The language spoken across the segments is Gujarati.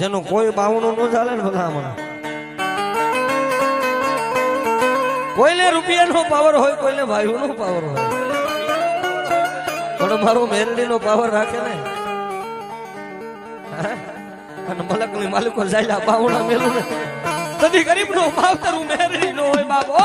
જેનું કોઈ બાવણું ન ચાલે ને ભલામણ. કોઈને રૂપિયાનો પાવર હોય, કોઈને ભાઈઓનો પાવર હોય, પણ મારો મેરડીનો પાવર રાખે ને. અને મલકની માલિકો જાય બાવણા મેલું ને કદી ગરીબનો માવતર હું મેરડી નો હોય બાપો.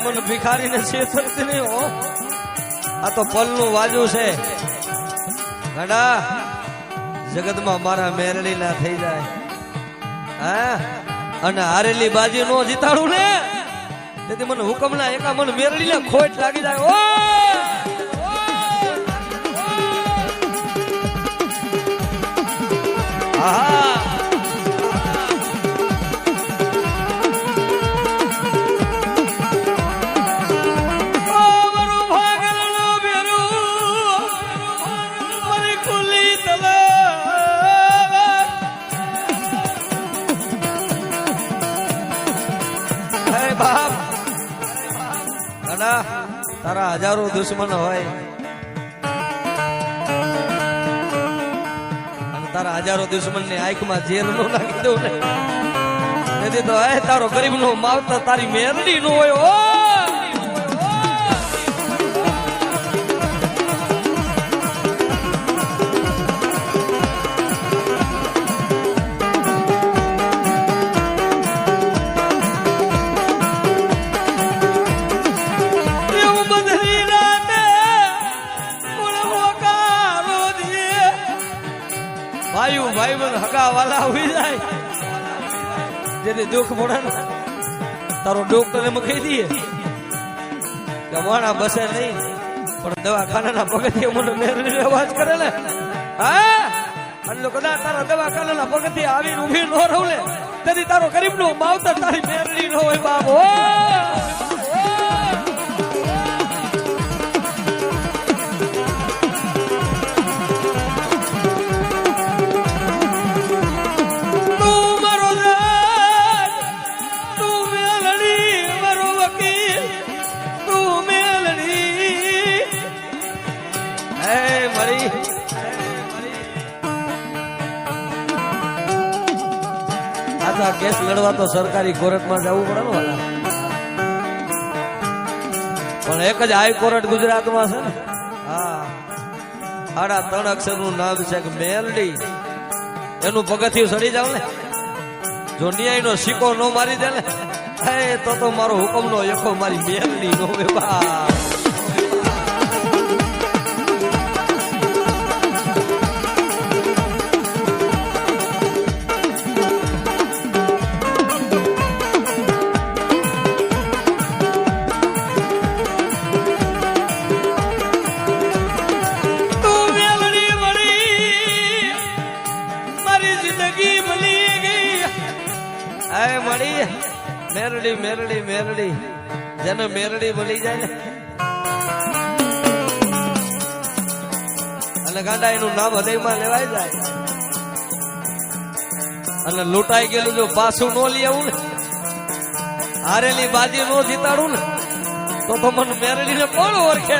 મન ભિખારી ને છેતરતી નહીં હો. આ તો પલનું વાજુ છે ગાડા. જગતમાં મારા મેરડી ના થઈ જાય હા. અને હારેલી બાજી નો જીતાડું ને તેથી મને હુકમ ના એકા મને મેરડી ને ખોટ લાગી જાય. ઓ આહા તારા હજારો દુશ્મન હોય અને તારા હજારો દુશ્મન ની આંખમાં ઝેર નો નાખી દઉં ને તેથી તો તારો ગરીબ નો માવતર તારી મેરડી નો હોય. ઓ ભાઈ મને હગા વાલા આવી જાય જેથી દુઃખ પડે ને તારો ડોક્ટરે એમ કહી દઈએ કે માણા બસે નહીં પણ દવાખાનાના પગથિયે મને મેરડી અવાજ કરે ને હા. એટલે કદાચ તારા દવાખાનાના પગથિયે આવીને ઊભી ન રહું ને તેથી તારો ગરીબનો માવતર તારી મેરડી ન હોય બાબો. કેસ લડવા તો સરકારી કોર્ટમાં જવું પડે ને વાલા. પણ એક જ હાઈકોર્ટ ગુજરાતમાં છે ને. હા 3 અક્ષરનું નામ છે કે મેરડી. એનું પગથિયું સડી જાવ ને જો ન્યાયનો સિક્કો ન મારી દે ને તો મારો હુકમનો યખો મારી મેરડી નો બા. મેરડી મેરડી મેરડી જેને મેરડી મળી જાય ને અને ગાંડા એનું નામ હૃદયમાં લેવાય જાય અને લૂંટાઈ ગયેલું જો પાછું ન લઈ આવું ને હારેલી બાજી નો જીતાડું ને તો મને મેરડી ને કોણ ઓળખે.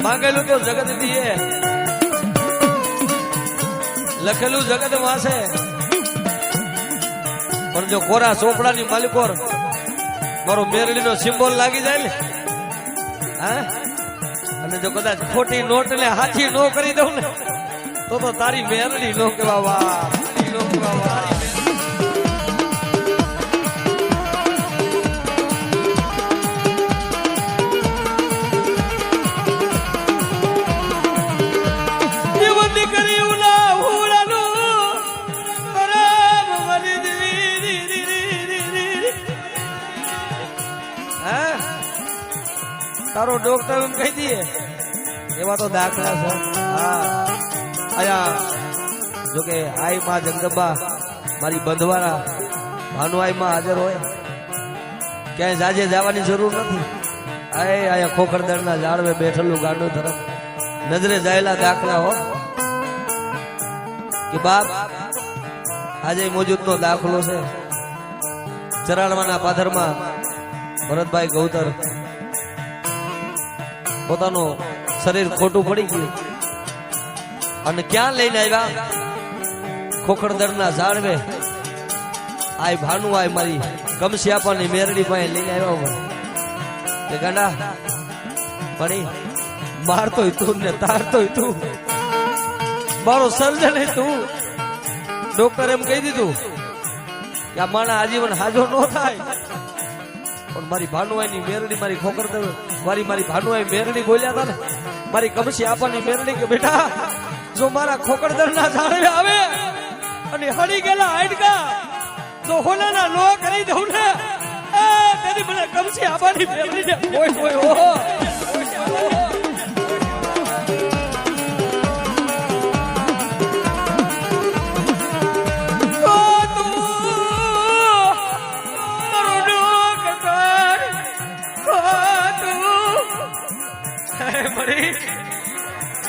માંગેલું તો જગત દીએ લખેલું જગત વાસે પણ જો કોરા ચોપડાની માલિકોર મારો મેરડીનો સિમ્બોલ લાગી જાય ને, હા, અને જો કદાચ ખોટી નોટ ને હાથી નો કરી દઉં ને તો તારી મેરડી નો કેવા વાહ, નો કેવા વાહ. તારો ડોક્ટર એમ કહી દઈએ એવા તો દાખલા છે. હા, આયા જોકે આઈ માં જગદંબા મારી બંધવાળા ભાનુઆઈ માં હાજર હોય, ક્યાંય જાજે જવાની જરૂર નથી. આયા ખોખરદરના ઝાડવે બેઠેલું ગાંડો તરફ નજરે જાયેલા દાખલા હો કે બાપ આજે મોજૂદનો દાખલો છે. ચરાડવાના પાદરમાં ભરતભાઈ ગૌતર પોતાનું શરીર ખોટું પડી ગયું અને ક્યાં લઈને આવ્યા? ખોખરદરના ઝાડવે આય ભાનુ આય મારી કમસી આપવાની મેરડી પાસે લઈને આવ્યા. કે ગાંડા પડી મારતોય તું ને તારતોય તું, મારો સર્જન તું. ડોક્ટર એમ કહી દીધું કે આ માણા આજીવન હાજો ન થાય, પણ મારી ભાનુઆઈની મેરડી મારી ખોખરદર મારી ભાનુઆઈ મેરડી બોલ્યા હતા ને, મારી કમસી આપવાની મેરડી કે બેટા જો મારા ખોખરદરના ઝાડવે આવે અને હળી ગયેલા હાડકા જો હોનાના નો કરી દઉં ને તેની મને કમસી આપવાની મેરડી ને ઓય ઓય ઓહો.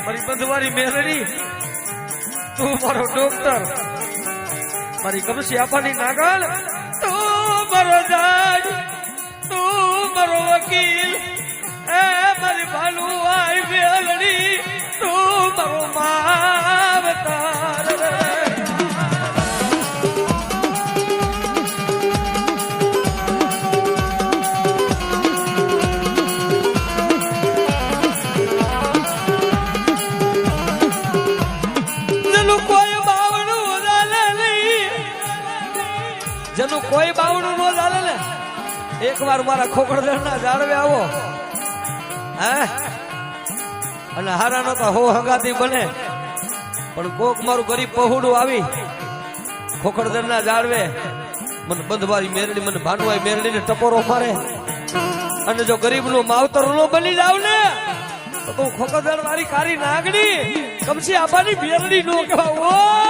મારી બંધવારી મેરડી તું મારો ડોક્ટર, મારી કમસી આપવાની નાગલ તું મારો જજ, તું મારો વકીલ, એ મારી ભાનુઆઈ મેરડી તું મારો માવતર. જેનું કોઈ બાવણું ન ચાલે ને, એક વાર મારા ખોખરદરના ઝાડવે આવો અને હારા નતા હો હંગાતી બને, પણ કોક મારું ગરીબ પહોળું આવી ખોખરદરના ઝાડવે મને બંધવારી મેરડી મને ભાનુઆઈ મેરડી ને ટપોરો મારે અને જો ગરીબ નું માવતર નો બની જાવ ને તો તું ખોખરદર વાળી કારી નાગડી કમસી આબાની મેરડી નો કહેવા.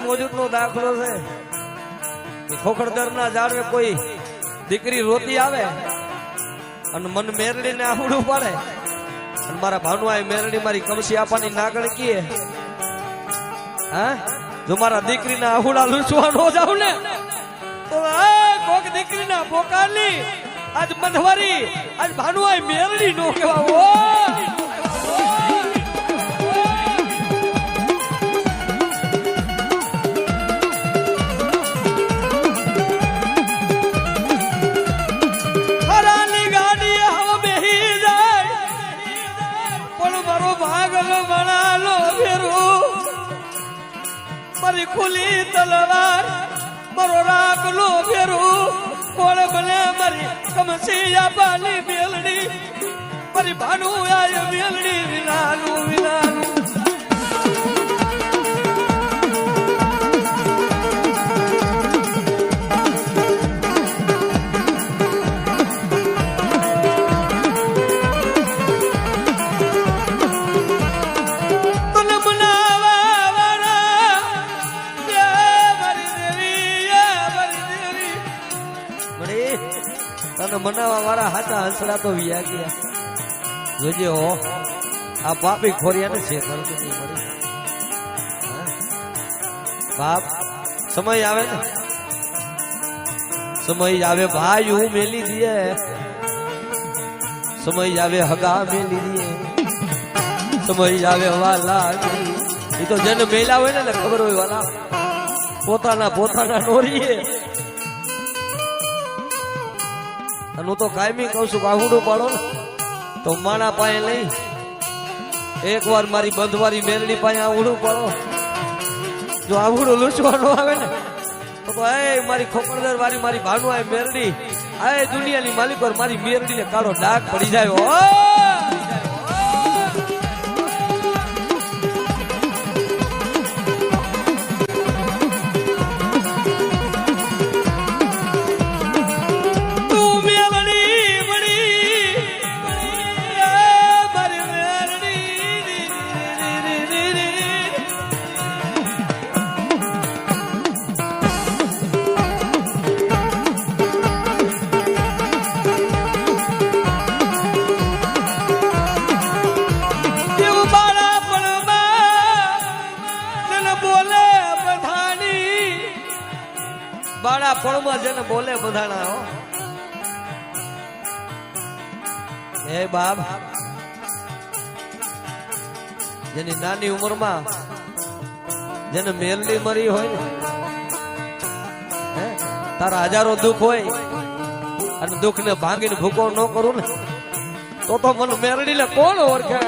મોજૂદનો દાખલો છે કે ખોખરદરના ઝાડવે કોઈ દીકરી રોતી આવે અને મન મેરડીને આહુડું પાડે અને મારા ભાનુઆઈ મેરડી મારી કમસી આપવાની નાગણ કીએ, હા, જો મારા દીકરીના આહુડા લૂછવા ન જાવ ને તો કોક દીકરીના પોકારની આજ બંધવારી આજ ભાનુઆઈ મેરડી નો કહેવા. મારી ખુલી તલવાર મારો રાખલો ફેરું કોણ બને મારી કમસી આપવાની મેલડી મારી ભાનુ આય મેલડી વિનાનું વિનાનું. તને મનાવા વાળા હાથા હંસડા તો વ્યા ગયા જોજે હો આ પાપી ખોરિયાને છે કરતું નહીં મળી બાપ સમય આવે ને સમય આવે ભાઈ હું મેલી દીએ સમય આવે હગા મેલી દીએ સમય આવે વાલા એ તો જેને મેલા હોય ને ખબર હોય વાલા પોતાના નોરીએ અને હું તો કાયમી કહું છું બાહુડું પાડો ને તો માણા પાસે લઈ એક વાર મારી બંધવારી મેરડી પાસે આવડું પાડો જો આવડું લૂછવાનું આવે ને તો મારી ખોપરદાર વાળી મારી ભાનુ આ મેરડી આ દુનિયાની માલિક પર મારી મેરડી ને કાળો ડાઘ પડી જાય બાળા પણમાં જેને બોલે બધાના હો હે બાપ જેની નાની ઉંમરમાં જેને મેરડી મરી હોય ને તારા હજારો દુઃખ હોય અને દુઃખ ને ભાંગીને ભૂકો ન કરું ને તો મને મેરડી ને કોણ ઓળખે